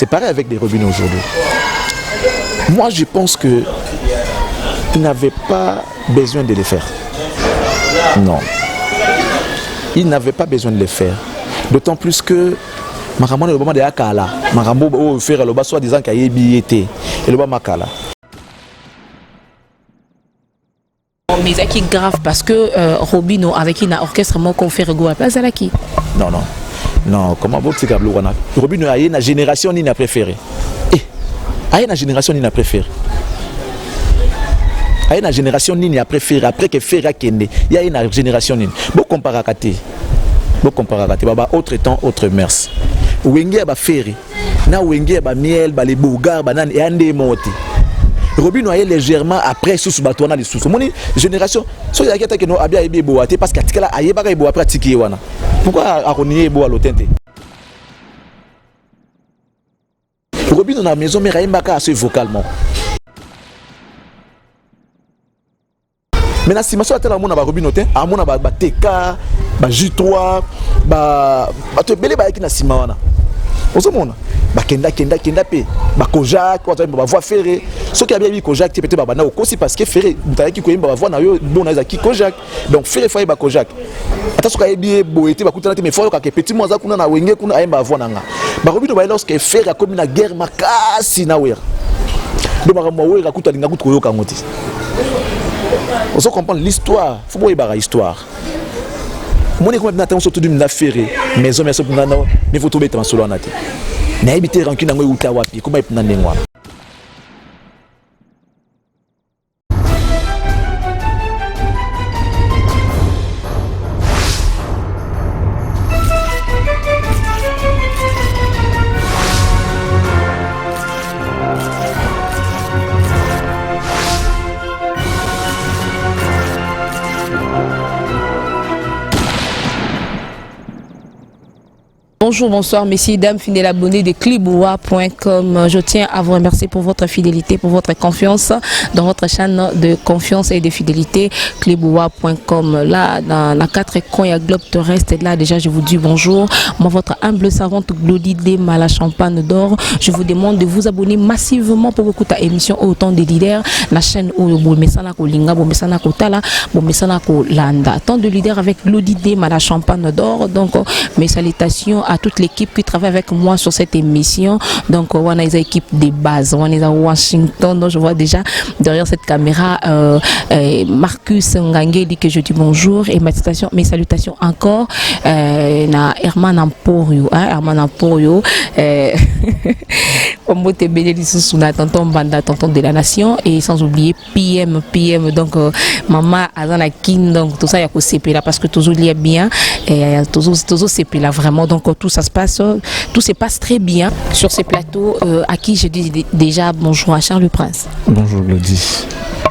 C'est pareil avec les robinets aujourd'hui. Moi, je pense que il n'avait pas besoin de les faire. Non. Il n'avait pas besoin de les faire. D'autant plus que Marambo le moment de Akala, Marambo au faire le bas soit disant qu'il y a billetté et le bas Makala. Mais c'est qui grave parce que Robino avec qui n'a orchestre mon confère go à place à la qui. Non non. Non, comment vous dites que Robino a une génération ni n'a préféré. A une génération ni n'a préféré. A une génération ni n'a préféré après que Ferra Kende. Il y a une génération ni. Bon comparakaté. Bon comparakaté. Baba autre temps autre mers. Wenge ba ferry. Na wenge ba miel ba les bogar ba nan et ande monté. Robino a légèrement après sous batona les sous. Mon génération so ya keta que no abia ebe boate parce que atikala ayeba ka ebo pratiquer wana. Pourquoi akonier ebo à l'otente? Robino na maison mais raimba assez vocalement. Mais si je suis à mon Robino, à mon TK, J3, tu es belé avec la Simana. Kenda pe, Kojak, voie ferrée. Ce qui a bien mis Kojak, tu peux te aussi parce que ferré, tu as qui connaît ma voix, bon, qui Kojak. Donc ferré, il faut Kojak. Attention, quand il y a boété, mais il faut que petit mois, qu'on a wengé, qu'on a ma voix. Robino, lorsque ferré a commis la guerre, ma casse, naouer. Donc, je vais vous dire que on se comprend l'histoire, il faut voir l'histoire. Moi, je suis surtout de ferré, mais je ne faut trouver un solo en athée. Je n'ai pas rancune dans le Utawapi, comment il peut en avoir. Bonjour, bonsoir, messieurs, dames, fidèles abonnés de Kliboua.com. Je tiens à vous remercier pour votre fidélité, pour votre confiance dans votre chaîne de confiance et de fidélité, Kliboua.com. Là, dans la 4 coins, il y a Globe Terrestre. Là, déjà, je vous dis bonjour. Moi, votre humble servante, Glody Dema, la champagne d'or. Je vous demande de vous abonner massivement pour écouter l'émission Autant des leaders, la chaîne où vous mettez ça Linga, vous mettez ça Tala, vous mettez ça Landa. Tant de leaders avec Glody Dema, la champagne d'or. Donc, mes salutations à toute l'équipe qui travaille avec moi sur cette émission. Donc on a une équipe de base, on est à Washington. Donc je vois déjà derrière cette caméra Marcus Ngangé dit que je dis bonjour et mes salutations encore na Herman Emporio, Herman Emporio, Ombote Bénéli Soussouna, tonton Banda, tonton de la nation, et sans oublier PM donc maman Azana Kin, donc tout ça il y a que CP là parce que toujours il y a bien et toujours CP là vraiment. Donc tout ça se passe, tout se passe très bien sur ces plateaux. À qui je dis déjà bonjour à Charles Prince. Bonjour Glody.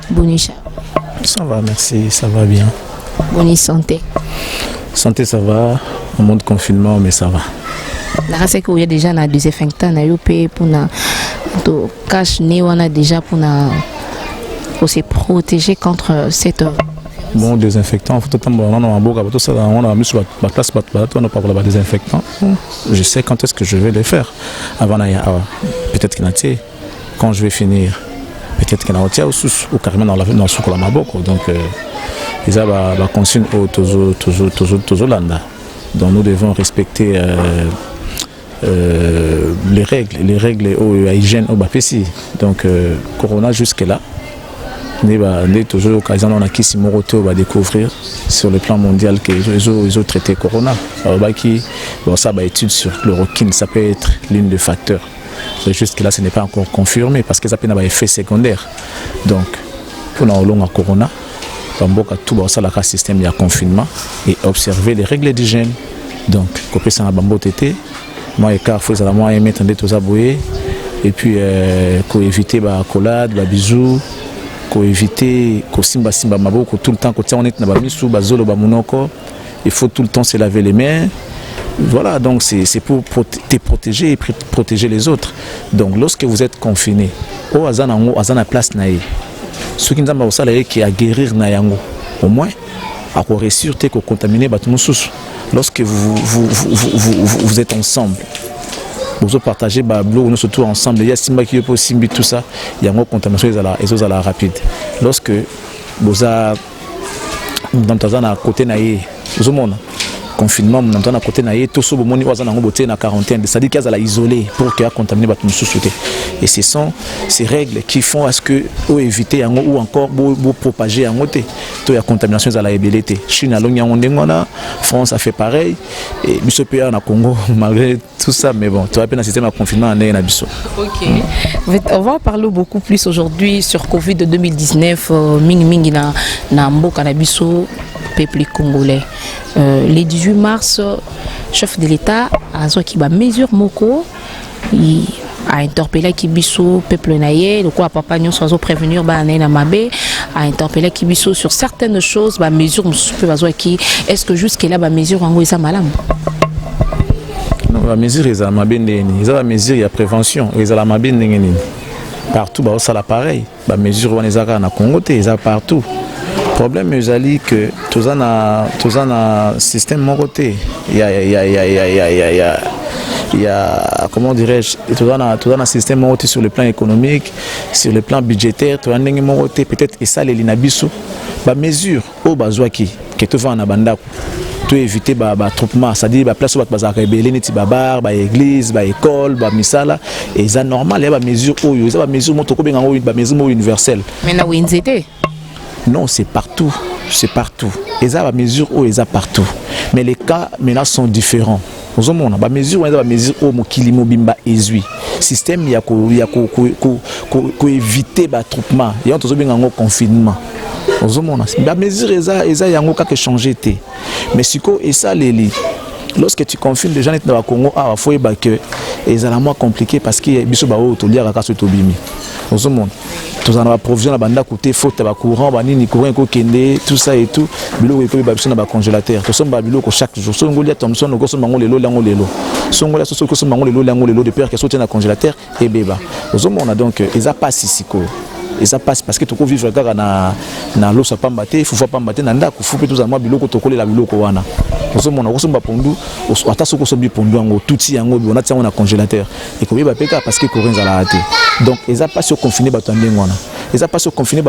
Bonisha. Ça va, merci, ça va bien. Bonne santé. Santé, ça va. Au monde confinement, mais ça va. Là, c'est qu'il y a déjà un désinfectant pour cache on a déjà pour se protéger contre cette. Bon, désinfectant, on a mis sur la place, on n'a pas pour désinfectant. Je sais quand est-ce que je vais le faire. Avant, peut-être qu'il y a quand je vais finir, peut-être qu'il y a ou carrément dans le souk la maboko. Donc, ils ont la consigne toujours landa. Donc, nous devons respecter les règles hygiène au Bapessi. Donc, Corona jusque-là. Toujours l'occasion on a qui Simoroto va découvrir sur le plan mondial qu'ils ont traité Corona. Bon, ça va étude sur chloroquine, ça peut être l'une des facteurs. Mais jusque là ce n'est pas encore confirmé parce que ça peut avoir un effet secondaire. Donc pour nous Corona, tout le système de confinement et observer les règles d'hygiène. Donc copier ça bambo tété, moi et car faut ça moi mettre des tous aboués et puis éviter la collade, la bisou. Pour éviter que simba maboko tout le temps quand on est na bamisu bazolo bamunoko, il faut tout le temps se laver les mains. Voilà, donc c'est pour te protéger et protéger les autres. Donc lorsque vous êtes confiné, au azana place nae. Ce qui nous a salarié qui a guérir na yango. Au moins à quoi réussir te contaminer batumusus. Lorsque vous êtes ensemble. vous partagez nous surtout ensemble. Il y a Simba qui peut Simbi tout ça. Il y a une contamination et la rapide. Lorsque vous avez à côté naïe, vous avez confinement, vous avez à côté naïe, tout ce monde vous avez na quarantaine. C'est-à-dire qu'il y a isolé pour qu'il y ait contaminé votre société. Et ce sont ces règles qui font à ce que vous évitez ou encore vous propager en côté. Tout y a contamination à la ébélité. Chine à France a fait pareil. Et monsieur Péa en Congo malgré tout ça, mais bon, tu as un système de confinement en Nabiso. Ok. On va parler beaucoup plus aujourd'hui sur Covid 2019. Mingi na mboka na biso peuple congolais. Le 18 mars, chef de l'État a qui ba mesure moko a interpellé Kibiso peuple naïe, le quoi papa nous soit prévenir ba na mabe a interpellé Kibiso sur certaines choses ba mesure qui est-ce que jusque là ba mesure en ça malam. Non, la mesure est à mabe ndeni, la mesure il y a prévention, ils à la mabe ndeni. Partout ba ça l'appareil, ba mesure on ezaka na Congo te, ils partout. Problème est que tous un système monté. Il y a comment dirais-je, tout un système monté sur le plan économique, sur le plan budgétaire, tout un monté peut-être et ça les linabiso. Ba mesure au bazwa qui te va en abanda. Tout éviter ba troupement, c'est-à-dire ba place où ba rebelle neti ba bar, ba église, ba école, ba misala et ça normal, il y a ba mesure où il y a ba mesure motoko benga ba mesure universelle. Mais na winzete. Non, c'est partout. C'est partout. Ils ont la mesure où ils ont partout. Mais les cas maintenant sont différents. Vous avez la mesure où ils ont la mesure où Mokilimo Bimba ezui. Système il y a ko éviter l'attroupement. Il y a un confinement. Vous avez la mesure ils ont quelque changé. Mais si et ça les lorsque tu confines les gens dans le Congo, il faut que ils ont moins compliqué parce que biso ba o to lire ka so to bimi. Vous avez tous en approvisionnement la banda côté faute ba courant ba nini courant ko kende tout ça et tout bilo ko ba biso na ba congélateur to somba bilo ko chaque jour so ngolia Thomson ko so mango lelo lango lelo so ngolia so ko so mango lelo lango lelo de peur que sauter na congélateur et beba vous avez donc ils a pas ici ko et ça passe parce que tu peux vivre na l'eau ça pas battre il faut pas battre na ndako faut tout ça moi bilo ko to kolela bilo ko wana vous avez ko somba pondu ata so ko sombi pondu ngo touti yango on a tiens on a congélateur et ko ba peka parce que courant za la raté. Donc, ils n'ont pas se confiner ils n'ont pas se confiner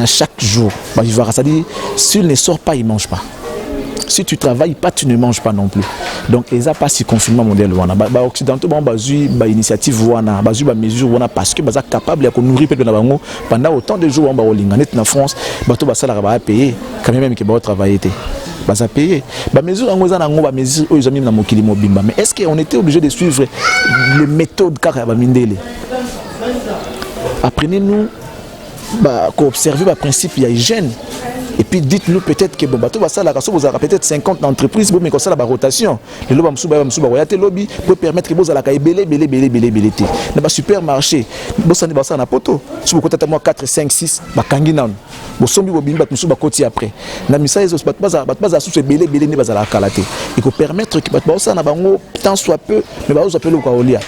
chaque jour. C'est-à-dire, s'il ne sort pas, il ne mange pas. Si tu ne travailles pas, tu ne manges pas non plus. Donc, ils n'ont pas ce confinement modèle. Les Occidentaux ont une initiative, une mesure, parce qu'ils sont capables de nourrir pendant autant de jours en France, ils sont payés quand même qu'ils vont travailler. Ils ont payé. Mais est-ce qu'on était obligé de suivre les méthodes Karabamindele? Apprenez-nous à observer le principe de l'hygiène. Et puis dites-nous peut-être que bon, ça vous aurez peut-être 50 entreprises, mais comme ça la rotation. Le lobby peut permettre que vous allez belé. Dans le supermarché, vous allez passer en poto. Si vous comptez moi 4, 5, 6, bakangina. Vous sommes au bimba, vous côté après. Na misa ils pas sous belé ne va la calater. Il faut permettre que ça na bango tant soit peu, mais vous appelez au kaolia.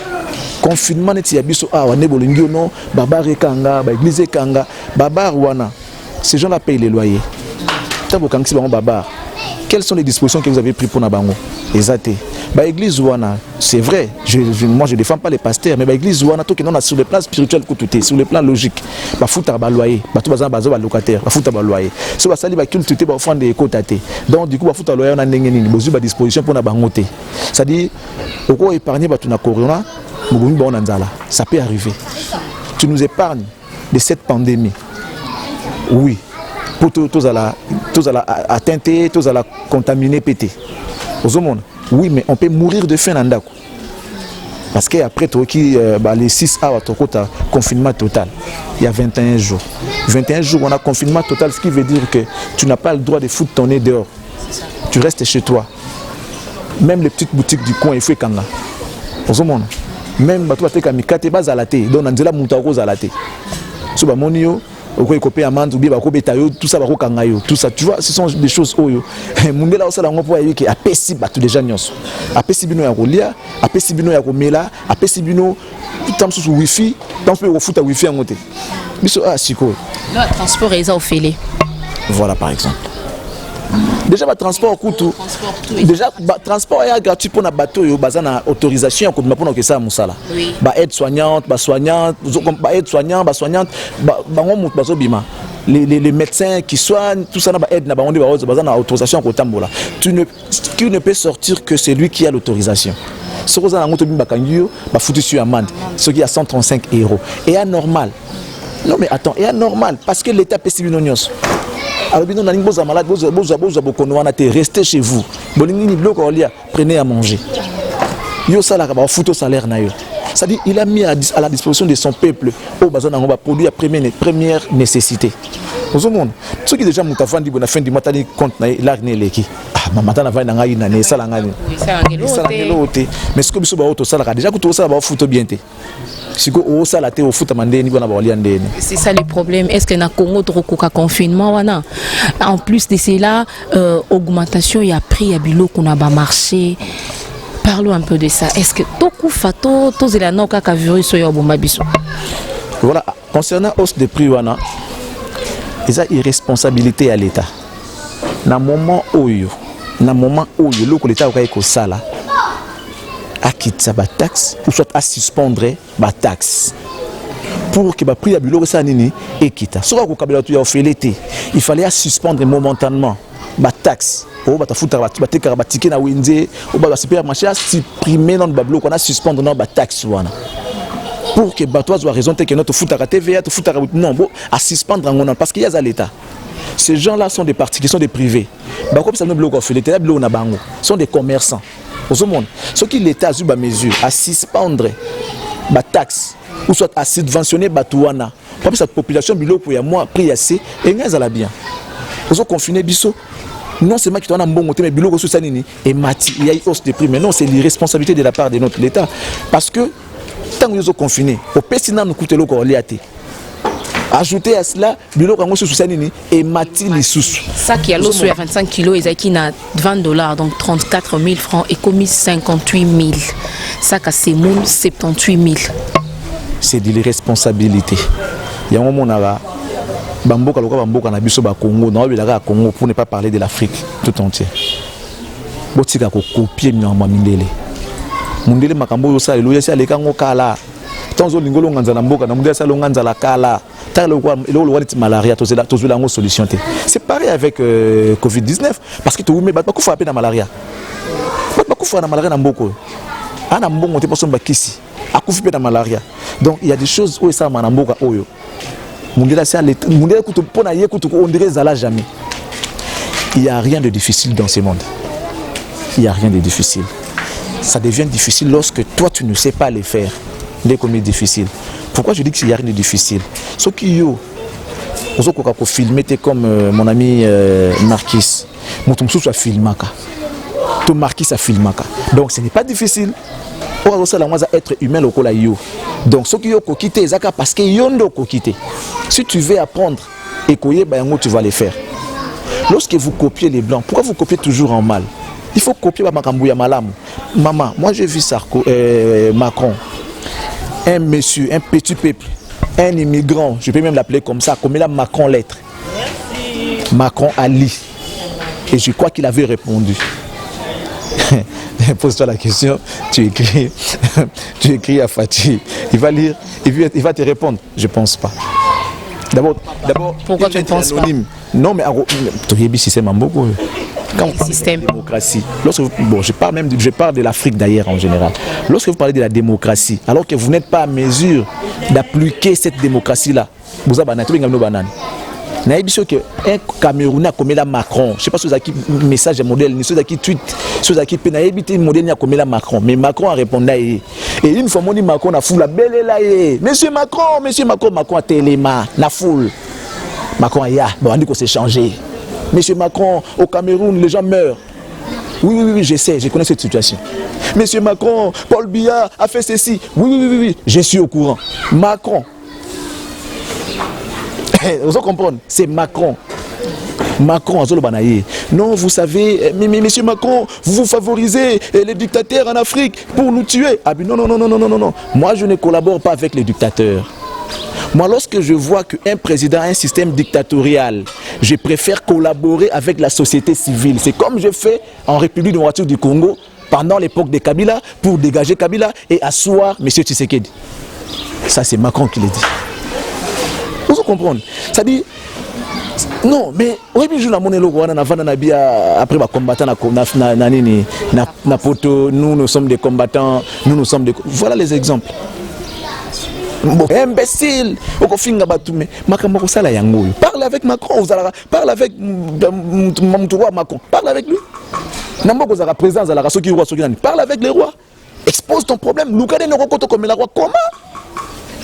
Confinement neti ya biso awa ne bolingi non babare kanga ba église kanga babar wana ces gens là payent les loyers. Quelles sont les dispositions que vous avez prises pour Nabango? Exacté. Bah église wana, c'est vrai. Moi je défends pas les pasteurs, mais bah église wana tout qui non sur le plan spirituel que tout est, sur le plan logique. Bah fouta ba loyer, bah tout bazan bazo ba locataire, bah fouta ba loyer. So bah sali ba culte te ba offrande de kotate. Donc du coup bah fouta loyer on a ndenge nini, bozu ba disposition pour Nabango te. C'est-à-dire au quoi épargner bah tout na corona, bobu ba on nzala. Ça peut arriver. Tu nous épargnes de cette pandémie. Oui. Pour tous à la atteindre, tous à la contaminer, péter. Oui, mais on peut mourir de faim dans le parce qu'après, les 6 heures, tu as confinement total. Il y a 21 jours. 21 jours, on a confinement total, ce qui veut dire que tu n'as pas le droit de foutre ton nez dehors. Tu restes chez toi. Même les petites boutiques du coin, il faut qu'en a. Même tu vas faire comme tu vas à la télé, donc on a monté à la télé. Tout ça, tout ça, tu vois, ce sont des choses oyo. Mundela osala ngopo ya yiki apesi batu déjà nyonso. Apesi bino ya kolia, apesi bino ya komela, apesi bino tamsu su wifi, tamsu ko futa wifi ngote. Biso siko. Le transport est au fêlé. Voilà par exemple. Déjà le transport coûte déjà transport est gratuit pour na bateau yo bazana autorisation pour que ça musala ba aide soignante ba aide soignante ba soignante bango mutu bazobima les médecins qui soignent tout ça na ba aide na bango bazana autorisation ko tambola tu ne peux sortir que celui qui a l'autorisation. Ce que vous avez foutu sur amende, ce qui est à 135 €. Et anormal. Non mais attends, et anormal parce que l'État peut civil non. Alors bien on a malade, restez chez vous. Prenez à manger. Yo ça là ba foutu salaire na yo. Ça dit il a mis à la disposition de son peuple au besoin on va produire première nécessité. Aux monde ceux qui déjà mutafandi bona fin du matin compte na l'argné leki. Ah matin na va na ngai na ne sala ngani. Mais ce que biso ba auto sala déjà que tout ça ba foutu bien té. Siko o sala té au foot mandé ni bona ba oli andene. C'est ça le problème. Est-ce que na Congo trop koka confinement wana? En plus de cela augmentation ya prix ya biloko na ba marché. Parlons un peu de ça. Est-ce que Toku Fato, Tozelano Kaka virus ou Bombabiso? Voilà, concernant hausse des prix, il y a irresponsabilité à l'État. Dans le moment où l'État a sala, à quitter sa taxe, ou soit à suspendre la taxe. Pour que le prix à biloko ça nini et quitte. Soit qu'on kabila tu a fait l'été, il fallait suspendre momentanément la taxe. Oh bah ta foutre bah te bah ticket na winze ou bah supermarché a supprimer non bablo qu'on a suspendre non bah taxe wana pour que bah toi soit raison que notre foutre à TVA te foutre non bon à suspendre en parce qu'il y a à l'État. Ces gens-là sont des partis qui sont des privés. Bah comme ça nous bloque fait l'État bloque na bango sont des commerçants. Au monde ce qui l'État a eu ba mesure à suspendre bah taxe ou soit à subventionner bah touana comme cette population bilo pour ya moi prix assez et ngaz la bien. Aux confiné biso. Non, c'est moi qui t'en a un bon côté, mais biloko sous sanini et mati, il y a une hausse de prix. Mais non, c'est l'irresponsabilité de la part de notre l'État. Parce que tant que nous sommes confinés, au Pessina nous coûte l'eau liaté. Ajouter à cela, biloko sous sanini et mati les sous. Ça qui a l'eau sur 25 kilos, et qui n'a 20 $, donc 34 000 francs, et commis 58 000. Ça qui a c'est 78 000. C'est de l'irresponsabilité. Il y a un moment où Bamboka na biso ba Congo na bilaka Congo pour ne pas parler de l'Afrique tout entière. Botika ko copier nyama mindele. Mundele makambo yo sa elo yesi aleka ngokala. Tanzo lingolo nganza na mboka na mundele sa lo nganza la kala. Ta lo kwa lo wali malaria to zela ngo solution te. C'est pareil avec Covid-19 parce que to me ba ko fa pe na malaria. Ba ko fa na malaria na mboko. Ana mbongo te poso bakisi. Akufi pe na malaria. Donc il y a des choses où ça na mboka oyo. On dirait jamais. Il n'y a rien de difficile dans ce monde. Il n'y a rien de difficile. Ça devient difficile lorsque toi tu ne sais pas les faire. Les comme difficile. Pourquoi je dis qu'il n'y a rien de difficile? Ce qui est filmé comme mon ami Marquis. Mon tomsou a filmé. Ton Marquis a filmé. Donc ce n'est pas difficile. Être humain au yo. Donc ce qui est kokité parce que yondo kokité. Si tu veux apprendre et tu vas les faire. Lorsque vous copiez les blancs, pourquoi vous copiez toujours en mal? Il faut copier Makambuya Malam. Maman, moi j'ai vu Macron, un monsieur, un petit peuple, un immigrant, je peux même l'appeler comme ça, comme il a Macron lettre. Macron Ali. Et je crois qu'il avait répondu. Pose-toi la question, tu écris à Fatih, il va lire, il va te répondre. Je pense pas. D'abord, pourquoi tu ne penses pas? Non, mais c'est Mamboko. Quand on parle de la démocratie, je parle de l'Afrique d'ailleurs en général. Lorsque vous parlez de la démocratie, alors que vous n'êtes pas à mesure d'appliquer cette démocratie-là, vous avez un banane. Un Camerounais a commis la Macron. Je ne sais pas si vous avez un message modèle, ni si vous avez un tweet, si vous avez un évité un modèle, ni a commis la Macron. Mais Macron a répondu. Et une fois, mon Macron a foule la belle là. Monsieur Macron a téléma, la foule. Macron a dit, bon, on dit qu'on s'est changé. Monsieur Macron, au Cameroun, les gens meurent. Oui, je sais, je connais cette situation. Monsieur Macron, Paul Biya a fait ceci. Oui, je suis au courant. Macron. Vous comprenez? C'est Macron. Macron, non, vous savez, mais monsieur Macron, vous favorisez les dictateurs en Afrique pour nous tuer. Ah, non. Moi, je ne collabore pas avec les dictateurs. Moi, lorsque je vois qu'un président a un système dictatorial, je préfère collaborer avec la société civile. C'est comme je fais en République démocratique du Congo pendant l'époque de Kabila pour dégager Kabila et asseoir M. Tshisekedi. Ça, c'est Macron qui l'a dit. Vous comprenez? Ça dit, non, mais oui, je après les combattants, nous sommes des combattants, nous sommes des... Voilà les exemples. Bon, imbécile, parle avec Macron, parle avec Macron, parle avec lui. Parle avec les rois, expose ton problème. Comment?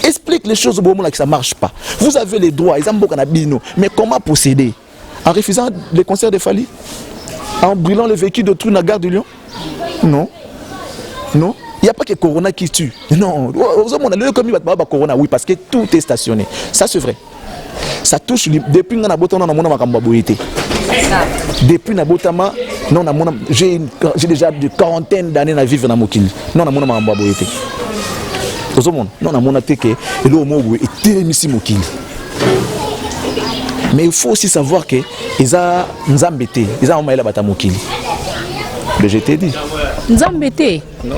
Explique les choses au moment où ça ne marche pas. Vous avez les droits, mais comment procéder? En refusant les concerts de Fali? En brûlant le véhicule de tout dans la gare de Lyon? Non. Non. Il n'y a pas que Corona qui tue. Non. Corona, oui, parce que tout est stationné. Ça, c'est vrai. Ça touche depuis que depuis Nabotama, j'ai déjà de quarantaine d'années à vivre dans Mokili. Non, mais il faut aussi savoir que ils ont Nzambete, ils ont Maïla Batamokili. Mais je t'ai dit. Nzambete. Non.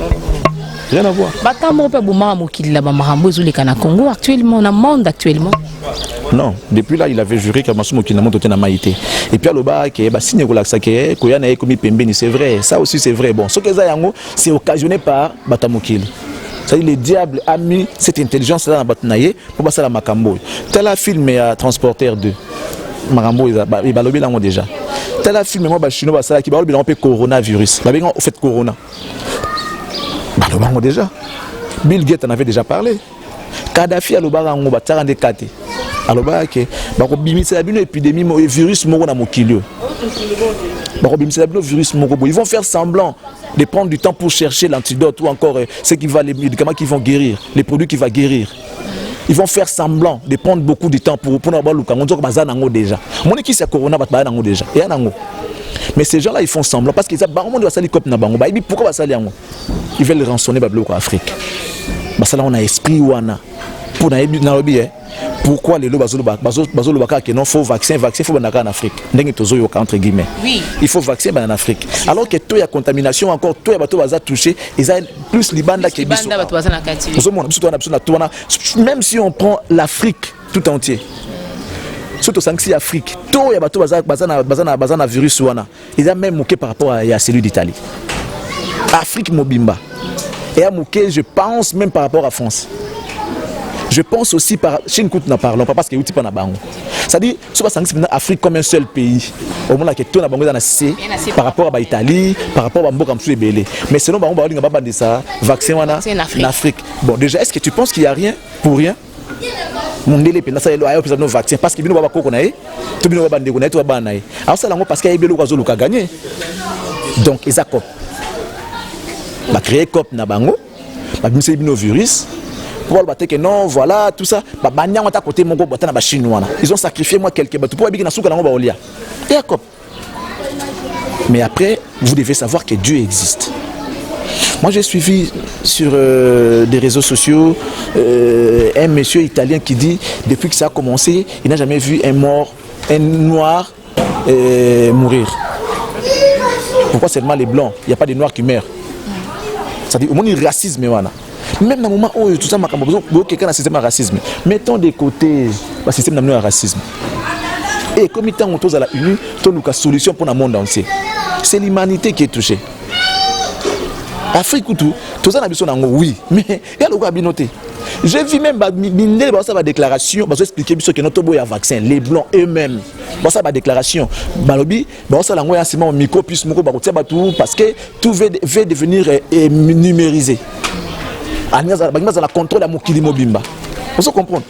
Rien à voir. Batamo pe bouma Mokili là Mahambo Zulekana Congo actuellement dans le monde actuellement. Non, depuis là il avait juré que Massou Mokili n'a monté na Maïté. Et puis à l'oba que ba signé ko que Koya na komi pembeni, c'est vrai, ça aussi c'est vrai. Bon, ce que ça yango c'est occasionné par Batamokili. C'est-à-dire le diable a mis cette intelligence là dans Batnaye pour passer la Makambo. Tel a filmé à Transporteur 2. Makambo il va lobby là déjà. Tel a filmé moi chino ba ça qui ba lobby là coronavirus. Ba bien en fait corona. Ba lobby déjà. Bill Gates en avait déjà parlé. Kadhafi a lobby ngo ba 44. Alors ba que ba ko bimisa bino épidémie mo virus moko na mokilio. Ba ko bimisa bino virus moko. Ils vont faire semblant de prendre du temps pour chercher l'antidote ou encore les médicaments qui vont guérir, les produits qui vont guérir. Ils vont faire semblant de prendre beaucoup de temps pour avoir le cas. On dit que déjà. Mon équipe c'est corona déjà. Mais ces gens-là ils font semblant parce qu'ils ont pourquoi ils veulent rançonner l'Afrique. On a esprit pour pourquoi les lots que non faut vaccin faut en Afrique entre guillemets. Oui. Il faut vaccin en Afrique. Alors que tout y a contamination encore tout y a bateau touché ils ont plus libanda que biso. Même si on prend l'Afrique tout entier. Surtout si Afrique tout y a bateau bazana virus wana. Ils ont même moqué par rapport à celui d'Italie. Afrique mobimba. Et à moqué je pense même par rapport à France. Je pense aussi par Chine n'a parlons pas parce que outil pas na bango. C'est-à-dire soit ça Afrique comme un seul pays. Au moment là que tout na bango dans C par rapport à l'Italie, par rapport à Mboka Msou Belé. Mais sinon bango ba bande ça vaccin wana en Afrique. Bon déjà est-ce que tu penses qu'il y a rien pour rien? Mondele pe na ça ayo peut nos vaccins parce que bino ba ko naé, tout bino ba bande ko naé tout ba naé. Alors ça lango parce qu'il y a belo ko ka gagner. Donc ils accord. Ba créer cop na bango, ba bimse bino virus. Que non, voilà, tout ça. Ils ont sacrifié moi quelques bateaux. Mais après, vous devez savoir que Dieu existe. Moi, j'ai suivi sur des réseaux sociaux un monsieur italien qui dit, depuis que ça a commencé, il n'a jamais vu un noir mourir. Pourquoi seulement les blancs? Il n'y a pas des noirs qui meurent. C'est-à-dire, au moins, il racisme. Même dans le moment où tout ça m'a quelqu'un a un système de racisme, mettons de côté le système de racisme. Et comme il on tous à la unie, on a une solution pour le monde entier. C'est l'humanité qui est touchée. Afrique tout ça n'a pas oui, mais il y a le droit à noter. J'ai vu même ma déclaration, je vais expliquer que notre boy a vaccin, les blancs eux-mêmes. Ma déclaration, micro plus parce que tout va devenir numérisé. La contrôle à Mokili Mobimba. Vous comprenez?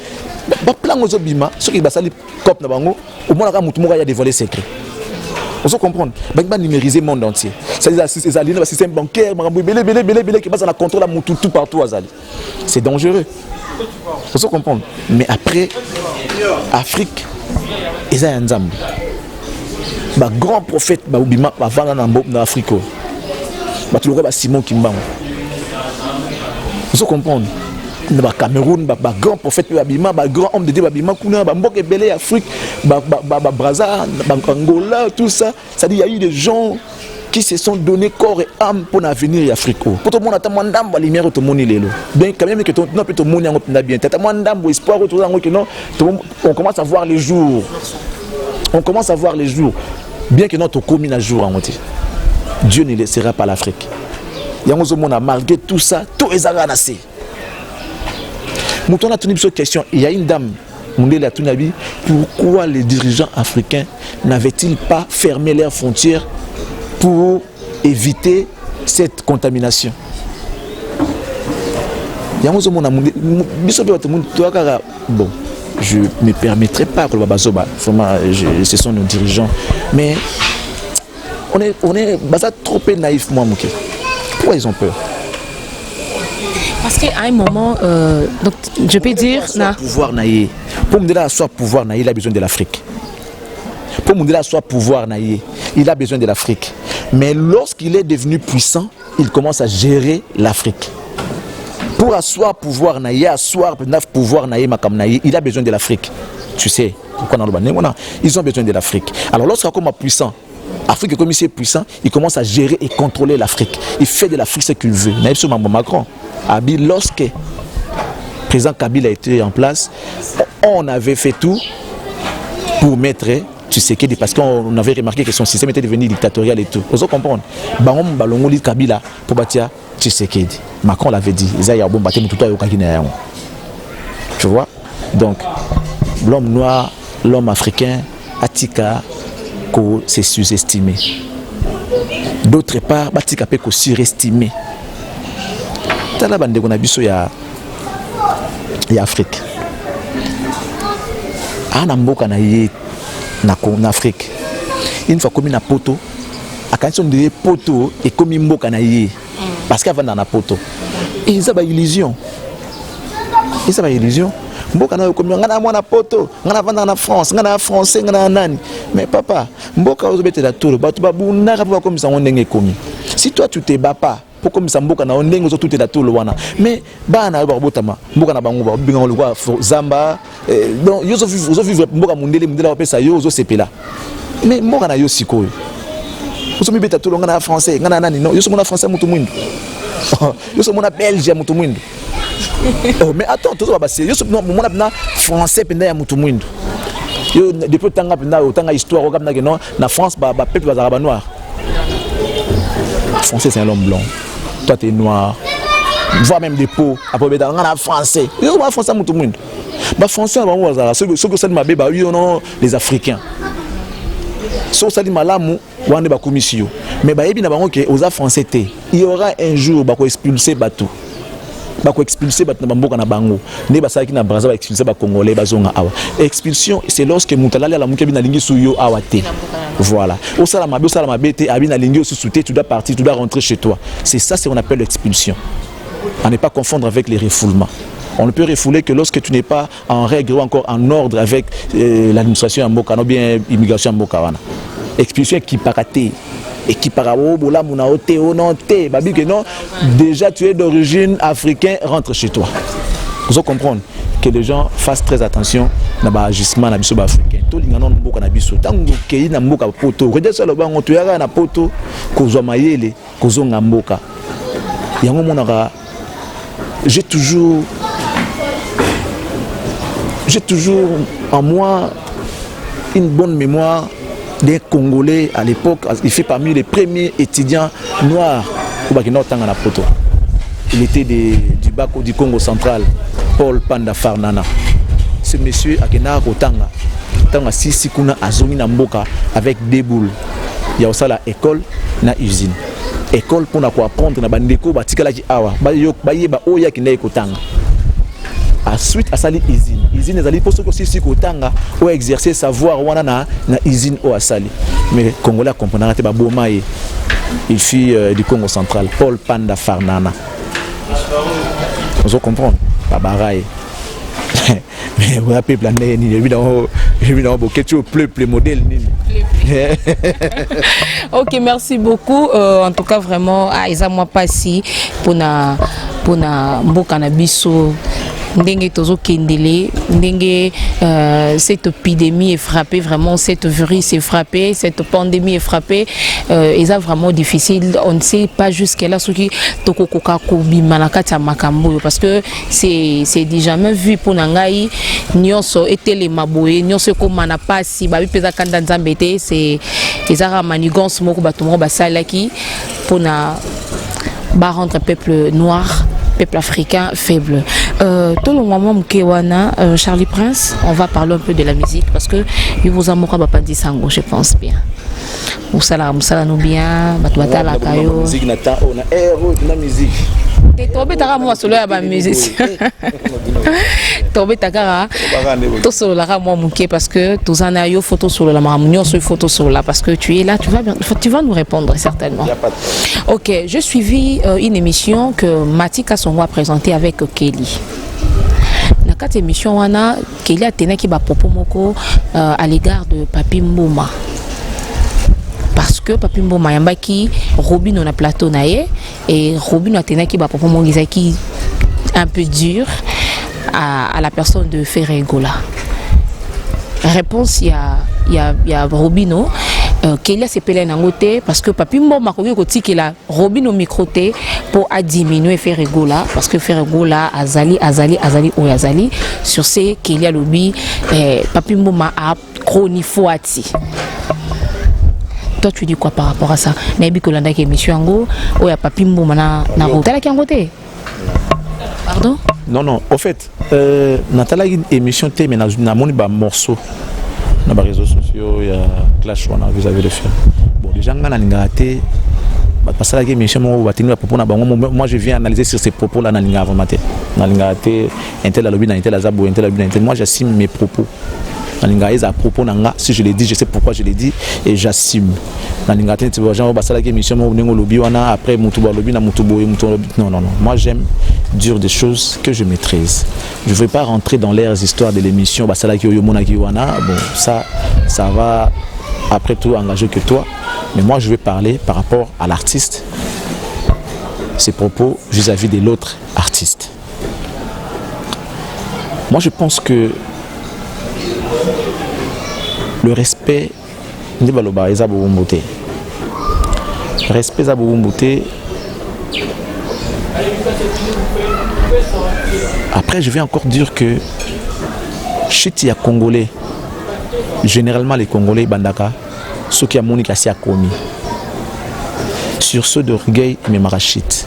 Plan aux Obima, ceux qui basali cop na bango, au moins la mutumo ya des volets secrets. Vous comprenez? Bangba numériser le monde entier. C'est-à-dire le système bancaire, qui base la contrôle à mutu tout partout azali. C'est dangereux. Vous comprenez? Mais après Afrique, ils ont un Nzambe. Ba grand prophète ba Obima va vendre dans Afrique. Ba tu le Simon Kimbangu. Vous comprenez? na Cameroun ba grand prophète babima ba grand homme de Dieu babima kuna ba mboka belé Afrique ba Brazza ba Angola tout ça, ça dit il y a eu des gens qui se sont donné corps et âme pour l'avenir afrique. Pour tout le monde attend mandam ba lumière tout le monde lelo. Bien quand même que non peut tout le monde yango bien. Tata mandam espoir tout que non on commence à voir les jours. On commence à voir les jours. Bien que notre commune à jour en Dieu ne laissera pas l'Afrique. Yango zo mona malgré tout ça, tout ezala nassé. Mouton a tenu une question, il y a une dame pourquoi les dirigeants africains n'avaient-ils pas fermé leurs frontières pour éviter cette contamination? Bon, je ne me permettrai pas que le Babazoba, ce sont nos dirigeants, mais on est trop naïf, moi, Mouké. Pourquoi ils ont peur? Parce qu'à un moment, donc, je peux dire... Pouvoir naïe. Pour Moundela soit pouvoir naïe, il a besoin de l'Afrique. Pour Moundela soit pouvoir naïe, il a besoin de l'Afrique. Mais lorsqu'il est devenu puissant, il commence à gérer l'Afrique. Pour asseoir pouvoir naïe, asseoir pouvoir naïe, makam naïe, il a besoin de l'Afrique. Tu sais, ils ont besoin de l'Afrique. Alors lorsqu'il est puissant, l'Afrique comme il est puissant, il commence à gérer et contrôler l'Afrique. Il fait de l'Afrique ce qu'il veut. Naïf sur Macron. Lorsque le président Kabila a été en place, on avait fait tout pour mettre Tshisekedi parce qu'on avait remarqué que son système était devenu dictatorial et tout. Vous comprenez? Balongoli Kabila pour bâtir Tshisekedi. Macron l'avait dit. Tu vois? Donc, l'homme noir, l'homme africain, Atika, c'est sous-estimé. D'autre part, Atika peut surestimé. Tala bande qu'on a biso ya Afrique. Ana mboka na ye na Afrique. Une fois comme na poto, a quand on dit poto et comme mboka na ye parce qu'avant na poto. Et ça ba illusion. Et ça ba illusion. Mboka na comme ngana mwana poto, ngana vanda na France, ngana français, ngana nani. Mais papa, mboka ozobete la tolo, ba tu ba buna ka comme ça on ndenge komi. Si toi tu te bats pas pourquoi me samboka na ondengo tout est la tout wana mais bana ba botama mboka na bango ba binga lwa zamba donc yo zo vivre mboka mundele mundela pesa yo zo sepela mais mboka na yo sikoyo zo mi beta tout ngana français ngana nani non yo so mona français mutu mwindo yo so mona belge mutu mwindo oh mais attends tout ba yo so mona na français penda ya mutu mwindo yo depuis tanga penda tanga histoire o kapna que non na France ba peuple bazara ba noir. Français c'est un homme blanc. Toi tu es noir. Voire même des peaux. Après on a français. Yo ba français mutu mwindo. Ba français ba wazara ceux que ça ma beba yo non les africains. So ça dit malamu wande ba commission. Mais ba yebi na bango que aux français té. Il y aura un jour ba ko expulser batou. Ba ko expulser batou na mboka na bango. Ne ba saki na Brazza ba expulser ba congolais ba zonga awa. Expulsion c'est lorsque mutalala la mukebi na lingi suyo awa té. Voilà. Au salama bete abina lingi sous-souté, tu dois partir, tu dois rentrer chez toi. C'est ça ce qu'on appelle l'expulsion. À ne pas confondre avec les refoulements. On ne peut refouler que lorsque tu n'es pas en règle ou encore en ordre avec l'administration en Mboka, ou bien l'immigration en Mboka. Expulsion qui paraté. Et qui parabola munaote ononte babi que non déjà tu es d'origine africain, rentre chez toi. Vous comprenez que les gens fassent très attention na ba agissement na biso ba africain. To linga non mboka na biso tango kei na mboka poto. Regarde ça le bango tu yaka na poto kozwa mayele kozonga mboka. Yango monaka j'ai toujours en moi une bonne mémoire des Congolais à l'époque. Il fait parmi les premiers étudiants noirs au Bakina Tanga na poto. Il était du Bako du Congo central, Paul Panda Farnana. Ce monsieur a Kena Kotanga, Tanga Sisi Kuna Azumi na Mboka avec des boules. Il y a aussi la école na usine. École pour apprendre na bandeko batikala ki awa. Ba yo ba yeba oya ki na Kotanga. Ensuite, à sali usine. Usine ezali pour ceux qui aussi Kotanga ou exercer savoir wana na usine au asali. Mais Congolais comprendre te ba bomaye. Il fut du Congo central, Paul Panda Farnana. Vous comprenez? Pas baraye. Mais vous avez plein d'énergie. Évidemment, beaucoup plus modèle. Ok, merci beaucoup. En tout cas, vraiment, Aïza moi pas si pour na mboka na biso ndenge tozo kendele ndenge cette épidémie est frappée, vraiment cette virus est frappé, cette pandémie est frappée, et ça vraiment difficile. On ne sait pas jusqu'à là ce qui tokokoka kobima na kati ya makambo parce que c'est déjà même vu pour nangai nyonso etele maboye nyonso ko mana pasi ba peza kanda nzambe te c'est ezara manigance moko batumo basalaki pour na ba rendre peuple noir, peuple africain faible. Tout le moment mkewana Charlie Prince, on va parler un peu de la musique parce que il vous amoura pas dit sango, je pense bien. Musala nous bien, batwata la kayo. Musique nata on a héros de la musique. Tobe taka moi solo ya ba musique. Tobe taka to solo la moi muke parce que tozana yo photo solo la mamunyo sur photo solo là parce que tu es là, tu vas nous répondre certainement. OK, j'ai suivi une émission que Matika Songo a présentée avec Kelly. Dans cette émission wana Kelly a tenu qui ba propos moko à l'égard de Papi Mboma. Parce que Papi Mboma yambaki Robin on a plateau naé et Robin a tenu qui ba propos moko qui un peu dur à la personne de Ferregola. Réponse il y a Robino Kelly s'est pelé nangote parce que Papi Mboma ko koti que la Robino microté pour à diminuer Ferregola parce que Ferregola azali ou azali sur ce Kelly a lobby Papi Mboma a chronifoati. Toi tu dis quoi par rapport à ça? Nabi Kolanda qui émission ngo ou ya Papi Mboma na rotala ki ngote. Pardon? Non, au fait, Nathalie a une émission mais na moni ba morceau dans les réseaux sociaux, il y a Clash One, vous avez le faire. Bon, les gens qui ont été parce que la émission moi je viens analyser sur ces propos là dans moi j'assume mes propos. À propos si je l'ai dit, je sais pourquoi je l'ai dit et j'assume. Après non, moi j'aime dire des choses que je maîtrise. Je ne veux pas rentrer dans les histoires de l'émission. Bon, ça va après tout engager que toi. Mais moi je vais parler par rapport à l'artiste, ses propos vis-à-vis de l'autre artiste. Moi je pense que le respect après je vais encore dire que chiti ya Congolais, généralement les Congolais bandaka ceux qui a monique assez commis sur ceux d'orgueil mais marachite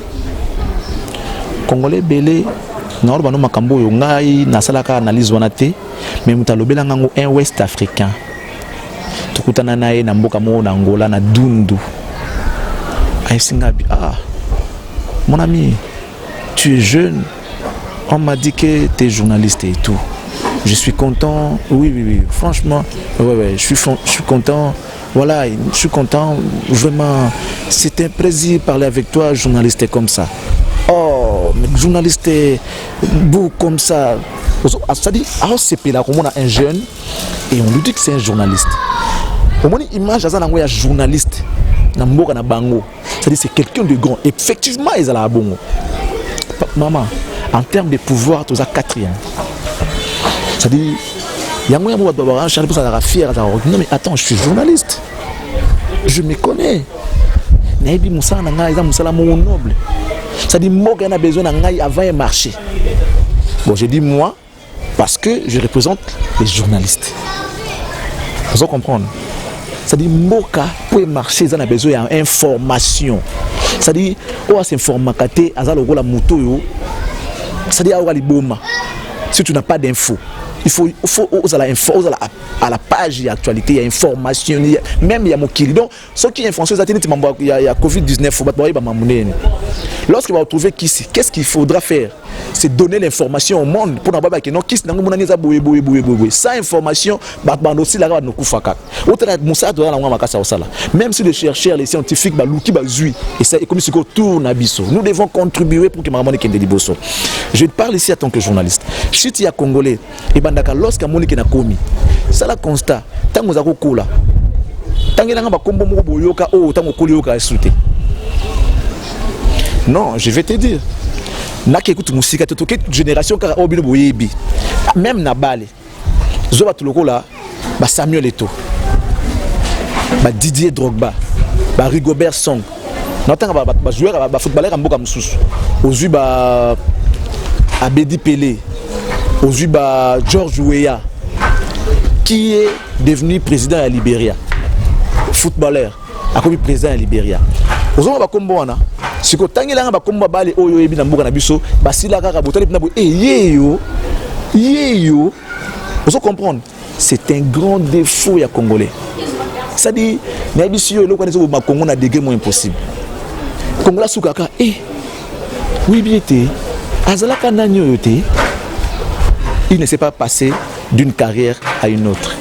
Congolais belé na orba no makambo yo ngai na salaka analyse wana te mais mutalobela ngango un ouest africain tukutana naye na mboka mo na Angola na Dundu Aisingabi mon ami tu es jeune, on m'a dit que tu es journaliste et tout. Je suis content, oui, franchement, ouais, je suis content, voilà, je suis content, vraiment, c'est un plaisir de parler avec toi, journaliste comme ça. Oh, mais journaliste beau comme ça, c'est-à-dire, c'est là qu'on a un jeune et on lui dit que c'est un journaliste. Au moins, image à un journaliste, c'est-à-dire c'est quelqu'un de grand, effectivement, ils ont la bongo. Maman, en termes de pouvoir, tu as 4 ans. C'est-à-dire, il y a moyen de fier. Non, mais attends, je suis journaliste. Je me connais. C'est-à-dire, moi, j'ai besoin avant un marché. Bon, je dis moi, parce que je représente les journalistes. Vous comprenez? C'est-à-dire, Moka, pour marcher, ils ont besoin d'information. C'est-à-dire, c'est information, c'est-à-dire, si tu n'as pas d'infos, il faut à la page il y a actualité, il y a information, même il y a mon kiri. Donc, ce qui est information, il y a Covid-19, lorsqu'il va retrouver qu'est-ce qu'il faudra faire? C'est donner l'information au monde pour n'avoir pas que non, sans information, même si les chercheurs, les scientifiques, et ça, comme si tourne à Bisso, nous devons contribuer pour que je parle ici en tant que journaliste. Si tu es Congolais, et lorsqu'il y a commis, ça la constat, tant que vous avez cola, tant que vous avez non, je vais te dire. na ki écoute musique to que génération car obino boyebi même na balé zo ba tuloko là ba Samuel Eto'o ba Didier Drogba ba Rigobert Song n'entend ba joueur ba footballeur mboka mususu ozui ba Abedi Pelé ozui ba George Weah qui est devenu président à Libéria footballeur a comme président à Libéria ozoma ba kombo wana siko tangela ba kombo bale oyo ebi na mboka na biso basila kaka botali na bo yeyo vous comprendre c'est un grand défaut ya congolais ça dit na biso yo lokwane zo ba Congo na degré moins impossible Congolais sukaka oui bien été azalaka nanyo yote il ne s'est pas passé d'une carrière à une autre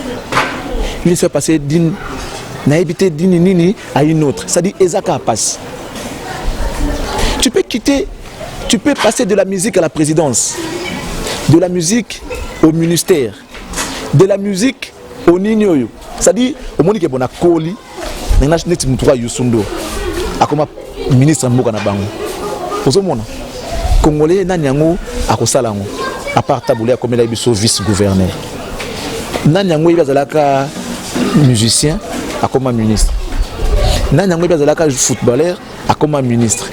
il ne s'est pas passé d'une naïbité d'une nini à une autre ça dit ezaka passe tu peux passer de la musique à la présidence de la musique au ministère de la musique au ninyoyo ça dit au monde qui est bon à Koli na net mutura Yusundo akoma ministre mboka na bango ozomona congolais nani yango akosala ngo à part tabouler comme la biso vice gouverneur nani yango ibazalaka musicien akoma ministre nani yango ibazalaka footballeur akoma ministre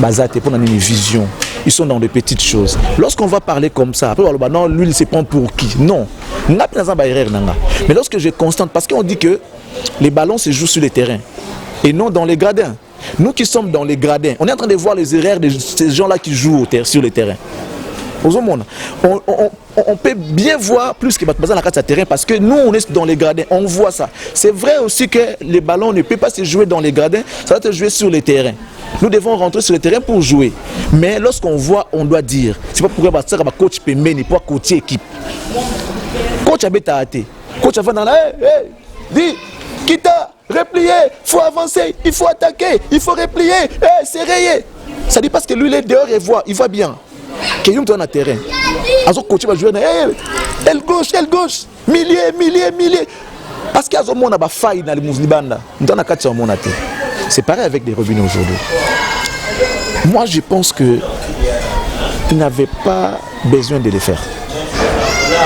bazate pour une vision ils sont dans de petites choses lorsqu'on va parler comme ça après non lui il se prend pour qui non mais lorsque je constate parce qu'on dit que les ballons se jouent sur les terrains et non dans les gradins. Nous qui sommes dans les gradins, on est en train de voir les erreurs de ces gens-là qui jouent sur les terrains. On peut bien voir plus que dans la carte de terrain parce que nous on est dans les gradins, on voit ça. C'est vrai aussi que les ballons ne peuvent pas se jouer dans les gradins, ça va se jouer sur les terrains. Nous devons rentrer sur le terrain pour jouer. Mais lorsqu'on voit, on doit dire. C'est pas pourquoi coach peut mener, pour coacher équipe. Coach a bêté. Coach a fait dans la dis, quitte replier, il faut avancer, il faut attaquer, il faut replier, serrer. Ça dit parce que lui il est dehors et il voit bien. Qu'il y a un terrain. Alors coach va jouer elle gauche, milieu. Parce qu'il y a un monde qui a failli dans le mouvement. C'est pareil avec des robinets aujourd'hui. Moi je pense que il n'avait pas besoin de le faire.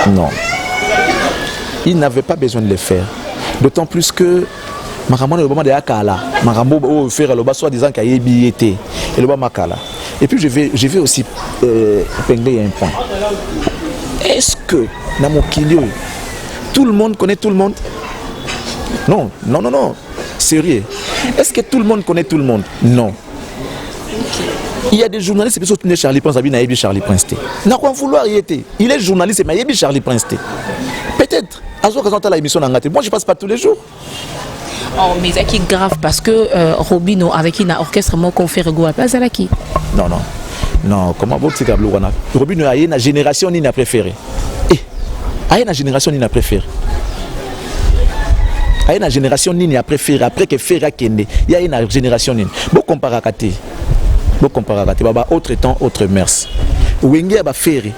Non. Il n'avait pas besoin de le faire. D'autant plus que Marambo le moment de Akala, Marambo au faire le bas soit disant qu'il y a billetté et le bas Makala. Et puis je vais aussi épingler un point. Est-ce que dans mon kilio, tout le monde connaît tout le monde? Non. Sérieux. Est-ce que tout le monde connaît tout le monde? Non. Il y a des journalistes qui sont Charlie Prince, Charlie Prince. N'a quoi vouloir y était. Il est journaliste, mais il est Charlie Prince. Peut-être. Moi je passe pas tous les jours. Oh, mais c'est qui grave parce que Robino avec qui n'a orchestre mon confère go à place à la qui. Non, comment vous dites que Robino a une génération ni n'a préféré. A une génération ni n'a préféré. A une génération ni n'a préféré après que Ferra Kende. Il y a une génération ni. Beaucoup comparé à baba autre temps autre mers. Wenge ba Ferré.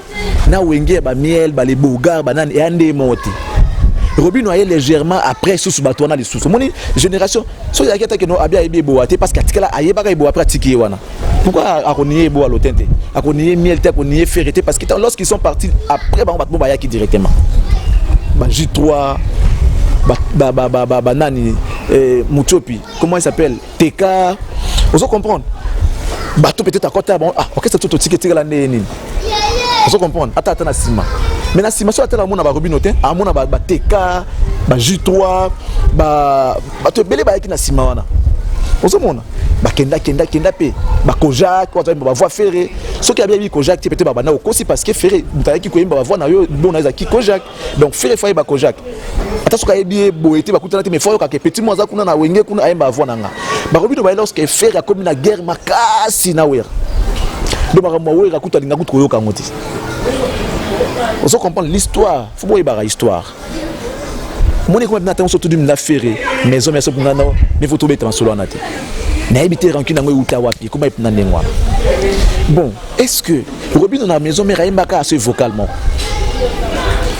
Na Wenge ba miel ba les bogar banane et ande moti. Robino est légèrement après sous batouana les sous. Mon génération, so ya keta que no abia ebe boate parce que atikala ayeba ka ebo pratiquer wana. Pourquoi akonié ebo à l'otente? Akonié miel te akonié ferreté parce que lorsqu'ils sont partis après ba batbo ba yaki directement. Ba J3 ba nani Muchopi, comment il s'appelle? TK. Vous comprendre? Bateau peut-être à côté bon OK c'est tout ticket la nini. Vous comprendre? Attends na sima. Mais na sima so atela mona ba Robino te, amona ba TK, ba J3, ba to belé ba yaki na sima wana. Vous mona? Ba kenda pe, ba Kojak, ba voix ferré. Ce qui a bien mis Kojak peut-être ba na aussi parce que ferré, mutaki ki ko yimba ba voix na yo bon na ki Kojak. Donc ferré fa ba Kojak. Ata soka yebi boete ba kutana te mais faut ka ke petit moza kuna na wenge kuna ayimba voix nanga. Ba Robino ba lorsque ferré a comme na guerre makasi na wer. Donc ba mo wer akuta linga kutu koyoka ngoti. On se comprend l'histoire, faut pas y barrer l'histoire. Mon école maintenant surtout du m'affaire, maison mais pour nana, mais faut trouver dans solo naté. Na habité rancune ngo uta wapi, comment y nana ngwa. Bon, est-ce que Robino na maison mais raïmbaka assez vocalement.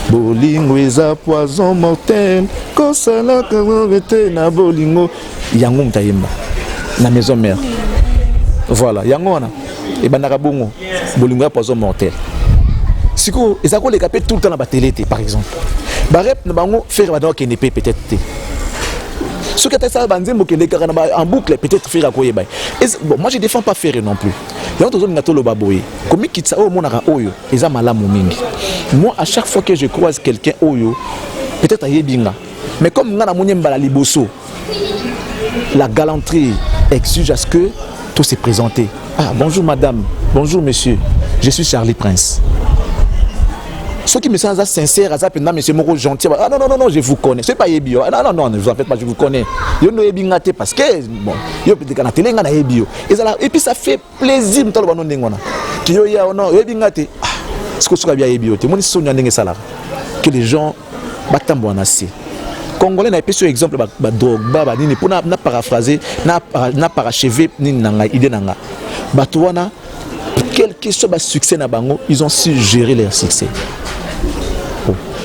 Bolingo eza poison mortel, kosala kawete na bolingo yango mtayemba. Na maison mère. Voilà, yango na. et bandaka bongo bolingo ya poison mortel siko ezako les capé tout le temps na ba télé par exemple ba rep na bango faire ba donc NP peut-être ce que tu ça banzembo que les en boucle peut-être faire akoye bay bon moi je défends pas faire non plus donc toujours ngato lo baboye comme kitsa o monaka oyo eza malamu mingi moi à chaque fois que je croise quelqu'un oyo peut-être ayebinga mais comme ngana monyemba la liboso la galanterie exige à ce que tout se présenter. Ah bonjour madame, bonjour monsieur, je suis Charlie Prince. Ceux qui me semblent sincères, monsieur Moro gentil. Ah non, je vous connais. C'est pas Ebio. Ah non, ne vous en faites pas, je vous connais. Yo no ebingate parce que bon, yo peut-être na télé ngana Ebio. Et puis ça fait plaisir m'talo banon ndengona. Ki yo ya non ebingate. Ah, ce que soit bien Ebio. Te moni sonya ndenge sala. Que les gens batambo anasi. Congolais n'a pas ce exemple ba drogue ba nini pour na paraphraser na parachever nini nanga idée nanga. Batouana quel que soit le succès na bango, ils ont su gérer leur succès.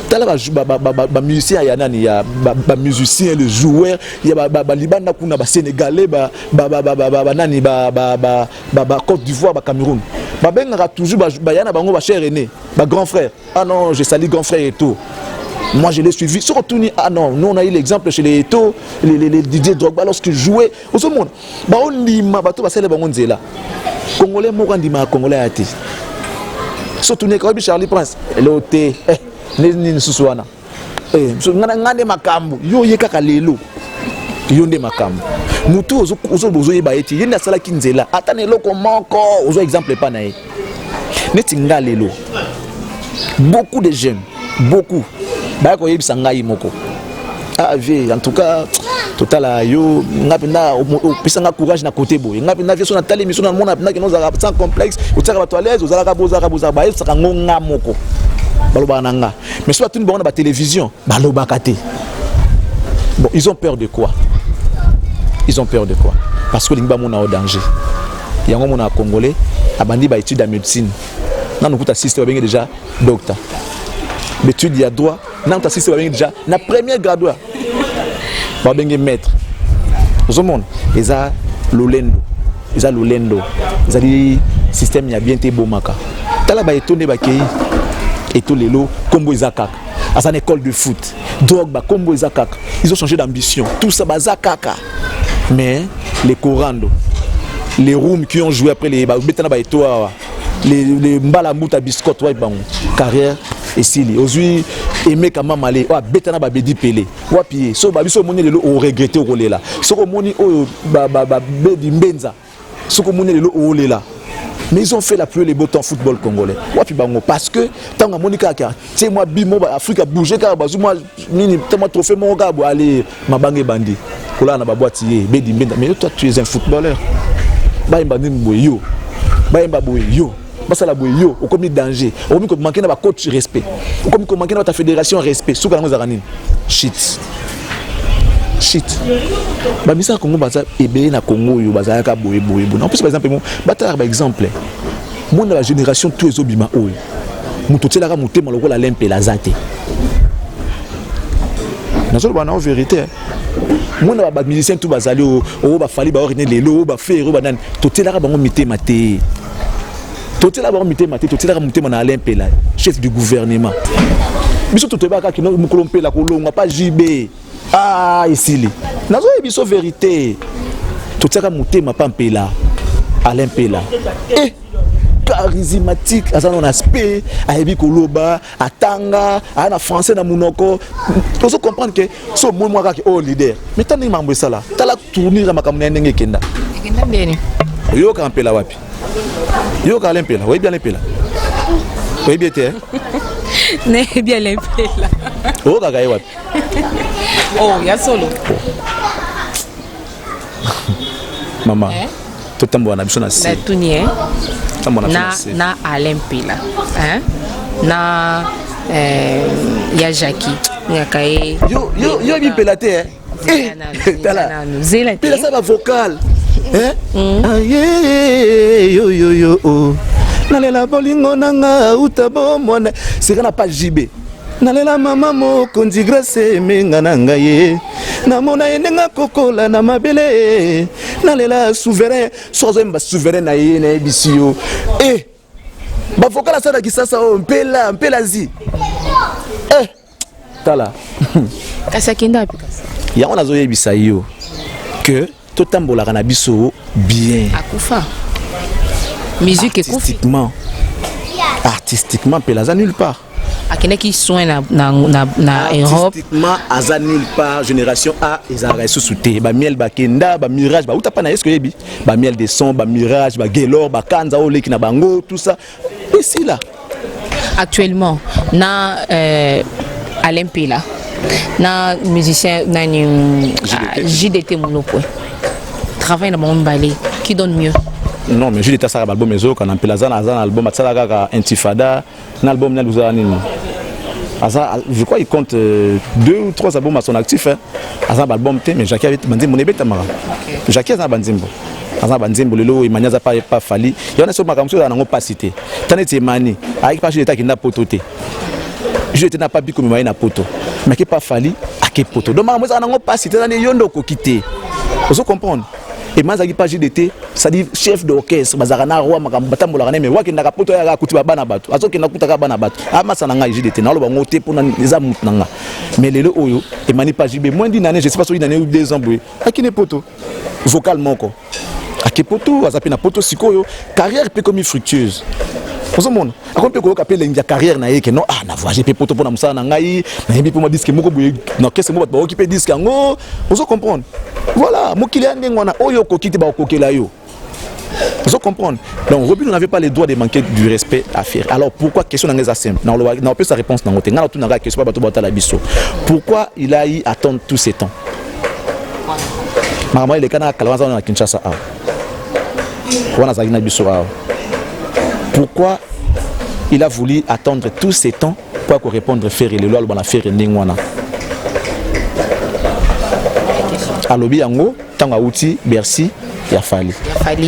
Tala ba musicien ya nani ya ba musicien le joueur ya ba Liban kuna ba Sénégalais ba nani ba Côte d'Ivoire ba Cameroun. Ba benga toujours ba yana bango ba cher aîné, ba grand frère. Ah non, je salue grand frère et tout. Moi je l'ai suivi. Sur retourné, ah non, nous on a eu l'exemple chez les Eto, les DJ Drogba lorsqu'ils jouaient. Au ce monde, bah on dit ma bateau va célébrer mon zéla. Congolais morandima Congolais a été. Surtout ne quand Charlie Prince, l'OT, ne suswana. Ngane makambu, yo ye kaka lelo. Yo nde makambu. Mutu ozo bozo yeba eti, yenda sala kinzela. Atane loko moko, ozo exemple pas nae. Netinga lelo. Beaucoup de jeunes, beaucoup. Bah ko yebisa ngai moko. Ah vie, en tout cas total yo ngapenda opesanga courage na côté boy. Ngapenda vie so na tali mission na mona na kino za sans complexe, otaka ba toilette, ozala ka boza ba saka ngonga moko. Baloba nanga. Mais soit tout bon na ba télévision, baloba kate. Bon, ils ont peur de quoi? Ils ont peur de quoi? Parce que l'ingba mona au danger. Yango mona congolais abandi ba étude de médecine. Na nous kuta système bien déjà docteur. L'étude ya droit, na ta système bien déjà na première graduat. Ba bengi maître. Au monde, eza lolendo. Eza lolendo. Eza di système ya bien te bomaka. Tala ba étonné ba kei. Eto lelo kombo eza kaka. À une école de foot, drogue ba kombo eza kaka. Ils ont changé d'ambition. Tout ça baza kaka. Mais les Corando, les rooms qui ont joué après les betana ba etoa, les mbalamuta biscotte ouais bon carrière et sili. Aujourd'hui aimé kama malé, wa betana ba bedi pelé. Wa pied. So ba biso moni lelo o regretter o là. So ko moni o ba bedi mbenza. So ko moni lelo o là. Mais ils ont fait la pluie les beaux temps football congolais. Wapi bango parce que tant que Monica qui c'est moi bimo Afrique a bougé car bazu moi mini tellement trophée mon gars aller mabange bandi. Kola na ba boitier bedi mbenda mais toi tu es un footballeur. Ba mbandi boyo. Ba mba boyo. Basala boyo au comme danger. Au comme manquer na ba coach respect. Au comme manquer na ta fédération respect. Souka ngo zaranine. Shit. Bah misa Congo baza ebe na Congo yo baza ka boye. En plus par exemple mon batar par exemple mon la génération tous les obima oyo muto tselaka mutema lokola lempe la zate nazo bana en vérité mon ba musicien tout bazali o ba fali ba oriner lelo ba faire ba nan to tselaka bango mitema te to tselaka bango mitema te to tselaka mutema na lempe la chef du gouvernement biso to teba ka kino mukolompe la kolonga pas JB. Ah, ici, nous avons une vérité. Tout ça, c'est ma pampela, Alain Pela. Et charismatique, à son aspect, à Ebi Koloba, à Tanga, à français, à Mounoko. Nous devons comprendre que ce monde est un leader. Mais tant que nous ça là, tu as tourné à ma caméra Kenda. Yo Kampela wapi. Yo Alain Pela, oui bien Alain Pela. Oui bien t'es. N'est bien Alain Pela. Oh Kagaye wapi. Oh, il y a solo. Maman, tout le monde a besoin de ça. Na Alain Pela. Na ya Jackie. Yo bi pelate hein. Pela ça va vocal. Hein? Yo. Nalela bolingo nanga utabo mona. C'est qu'on n'a pas JB. nalela mama moko ndi grâce menga na ngai namona yenenga kokola na mabele nalela souverain sozemba souverain na ye na ebisio bavokala sana kisasa o mpela zi tala kasi akenda api kasi yango nazoyebisa yo que totambolaka na biso bien akufa musique ekufi artistiquement mpela aza nulle part akendaki soin na Europe artistiquement aza nulle part génération A ezalaka lisusu te bamiel bakenda bamirage bauta pa na ye ceque yebi bamiel de son bamirage bagelor bakanza oleki na bango tout ça ici là actuellement na Alain Pela na musicien nani JDT Monopoi travaille dans mon ballet qui donne mieux. Non mais JDT ça album mezo quand Pela za na album ça kaka Intifada na album na luza nini asa je crois il compte 2 ou 3 albums à son actif hein asa album te mais Jackie avait banzimbo nebeta mara Jackie asa banzimbo asa banzimbo lelo imanya pas fali yona so makamso na ngo pas cité taneti mani avec pas JDT qui na pototé JDT n'a pas bi comme na poto mais qui pas fali à qui poto donc moi ça na ngo pas cité na yondo ko quitter vous comprenez et mazaki pas JDT ça dit chef d'orchestre bazakana roi makambo batambola kana mais waki ndaka poto ya kuti bana bato azoki na kutaka bana bato amasa na nga JDT na loba ngote pona les amout nanga mais lelo oyo et mani pas JB moins d'une année je sais pas si une année ou 2 ans boy akine poto vocalement ko akepoto azapi na poto sikoyo carrière pe comme fructueuse Pour monde, quand on peut appeler la carrière na yeke non na voix GP poto pour na musala na ngai na yebi pour ma disque moko boye na kese mo ba occuper disque ngo vous comprendre voilà mo kilian ngwana oyo kokiti ba kokela yo vous comprendre donc Robin n'avait pas le droit de manquer du respect à faire alors pourquoi question na simple na peut sa réponse na ngote ngala tout na question ba bato batala biso pourquoi il a eu attendre tout ce temps maman il est kana kalawanza na Kinshasa a wana za ina biso a pourquoi il a voulu attendre tous ces temps pour répondre faire les lois dans la faire ningwana alobi yango tanga outi Bercy ya fali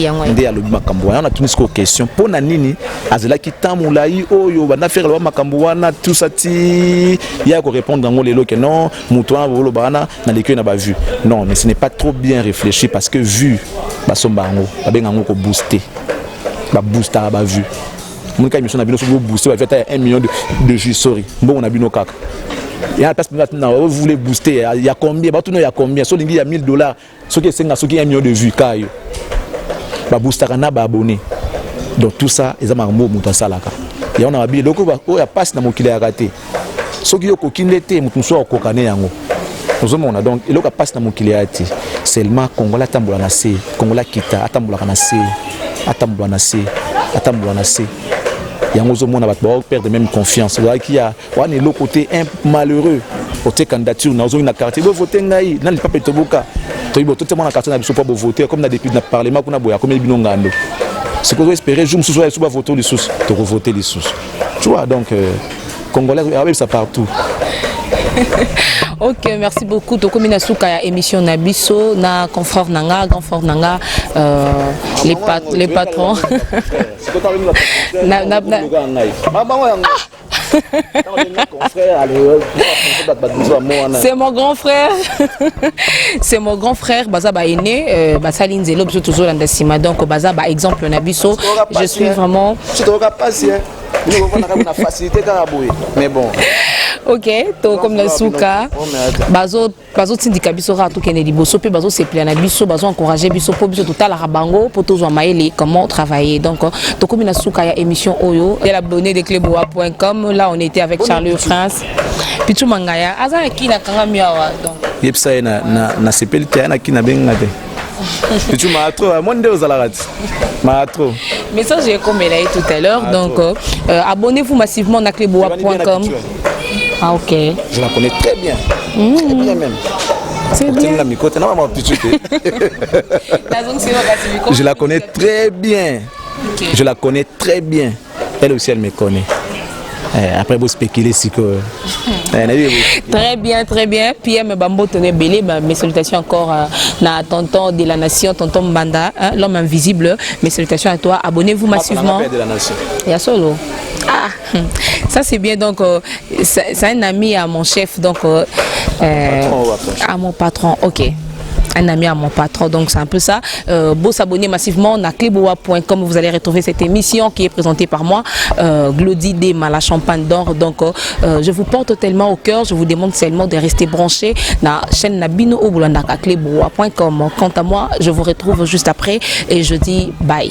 yango ndé alobi makambo wana tunisko question pona nini azela ki tamulai oyo bana faire le makambo wana tout ça ti ya ko répondre ngo lelo que non mutoana bolo bana na lekyo na ba vu non mais ce n'est pas trop bien réfléchi parce que vu basomba ngo babenga ngo ko booster ba booster ba vu mon cas émission na bino so booster va faire 1 million de jus sorry bon on a bino kaka il y a parce que maintenant vous voulez booster il y a combien ba tout il y a combien so lingi il y a $1000 so qui senga so qui 1 million de vues kayo ba booster na ba abonné donc tout ça ils ont mo muta salaka ya on a bi loko ba o ya passe na mokile ya raté so qui yoko kindete mutu so okokane yango ozomona donc eloko passe na mokile ya ti seulement Congola tambola na se Congola kita atambola na se atambola na se atambola na se yango ozomona bato ba perdre même confiance voilà qui a wana le côté un malheureux côté candidature na ozongi na quartier bo voter ngai na lipa petoboka to ibo tote mona quartier na biso pour voter comme na député na parlement kuna boya comme bino ngando ce que vous espérez jour sous soit voter les sous to voter les sous tu vois donc congolais avec ça partout. Ok, merci beaucoup. Toko mina suka ya émission Nabiso na confort nanga, grand fort nanga les patrons. C'est mon grand frère. C'est mon grand frère. Baza ba aîné, Basaline Zelo biso toujours dans Sima. Donc Baza ba exemple Nabiso. Je suis vraiment. Mais bon. Ok, to comme la souka, bazo tindika biso ra to kene liboso pe bazo seplia na biso bazo encourager biso po biso total la bango po tozo maele comment travailler. Donc to comme la souka ya émission Oyo, et l'abonné de cluboa.com. Là on était avec Charles France. Pichu mangaya, aza ki na kanga miawa donc. Yepsa na sepelite na ki na bengate. Pichu maatro, monde ozalarati. Maatro. Mais ça j'ai comme elle a dit tout à l'heure donc abonnez-vous massivement à cluboa.com. Ah ok. Je la connais très bien. Très bien même. C'est bien. Je la connais très bien. Okay. Je la connais très bien. Elle aussi elle me connaît. Après vous spéculez si que. Très bien, très bien. Pierre Mbambo tenait belé, mes salutations encore à tonton de la nation, tonton Mbanda, l'homme invisible. Mes salutations à toi. Abonnez-vous massivement. De la nation. Il y a solo. Ah, ça c'est bien. Donc, c'est un ami à mon chef, donc à mon patron. Ok. Un ami à mon patron, donc c'est un peu ça. Beau s'abonner massivement à cleboa.com, vous allez retrouver cette émission qui est présentée par moi, Glody Dema, la champagne d'or. Donc je vous porte tellement au cœur, je vous demande seulement de rester branchés dans la chaîne Nabino Obulanda cleboa.com. Quant à moi, je vous retrouve juste après et je dis bye.